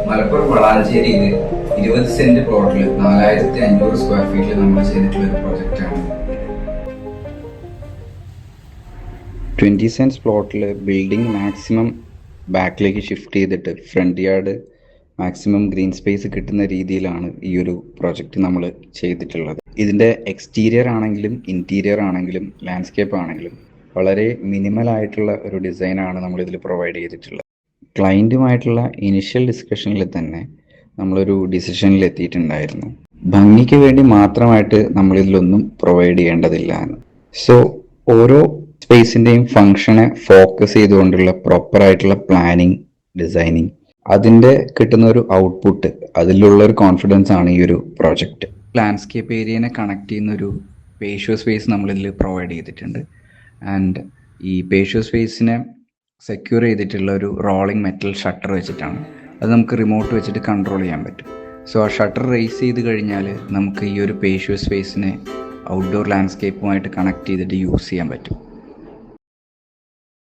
മലപ്പുറം വളാഞ്ചേരിയിൽ 20 സെന്റ് പ്ലോട്ടിൽ 4500 സ്ക്വയർ ഫീറ്റിൽ നമ്മൾ ചെയ്തിട്ടുള്ള ഒരു പ്രൊജക്റ്റാണ്. 20 സെൻസ് പ്ലോട്ടിൽ ബിൽഡിംഗ് മാക്സിമം ബാക്കിലേക്ക് ഷിഫ്റ്റ് ചെയ്തിട്ട് front yard maximum green space കിട്ടുന്ന രീതിയിലാണ് ഈ ഒരു പ്രോജക്റ്റ് നമ്മൾ ചെയ്തിട്ടുള്ളത്. ഇതിൻ്റെ എക്സ്റ്റീരിയർ ആണെങ്കിലും ഇൻറ്റീരിയർ ആണെങ്കിലും ലാൻഡ്സ്കേപ്പ് ആണെങ്കിലും വളരെ മിനിമൽ ആയിട്ടുള്ള ഒരു ഡിസൈനാണ് നമ്മളിതിൽ പ്രൊവൈഡ് ചെയ്തിട്ടുള്ളത്. ക്ലയൻറ്റുമായിട്ടുള്ള ഇനിഷ്യൽ ഡിസ്കഷനിൽ തന്നെ നമ്മളൊരു ഡിസിഷനിൽ എത്തിയിട്ടുണ്ടായിരുന്നു, ഭംഗിക്ക് വേണ്ടി മാത്രമായിട്ട് നമ്മളിതിലൊന്നും പ്രൊവൈഡ് ചെയ്യേണ്ടതില്ല എന്ന്. സോ ഓരോ സ്പേസിൻ്റെയും ഫങ്ഷനെ ഫോക്കസ് ചെയ്തുകൊണ്ടുള്ള പ്രോപ്പറായിട്ടുള്ള പ്ലാനിങ്, ഡിസൈനിങ്, അതിൻ്റെ കിട്ടുന്ന ഒരു ഔട്ട്പുട്ട്, അതിലുള്ള ഒരു കോൺഫിഡൻസ് ആണ് ഈ ഒരു പ്രോജക്റ്റ്. ലാൻഡ്സ്കേപ്പ് ഏരിയനെ കണക്ട് ചെയ്യുന്ന ഒരു പേഷ്യോ സ്പേസ് നമ്മളിതിൽ പ്രൊവൈഡ് ചെയ്തിട്ടുണ്ട്. ആൻഡ് ഈ പേഷ്യോ സ്പേസിനെ സെക്യൂർ ചെയ്തിട്ടുള്ള ഒരു റോളിംഗ് മെറ്റൽ ഷട്ടർ വെച്ചിട്ടാണ്. അത് നമുക്ക് റിമോട്ട് വെച്ചിട്ട് കൺട്രോൾ ചെയ്യാൻ പറ്റും. സോ ആ ഷട്ടർ റേസ് ചെയ്ത് കഴിഞ്ഞാൽ നമുക്ക് ഈ ഒരു പേഷ്യോ സ്പേസിനെ ഔട്ട്ഡോർ ലാൻഡ്സ്കേപ്പുമായിട്ട് കണക്ട് ചെയ്തിട്ട് യൂസ് ചെയ്യാൻ പറ്റും.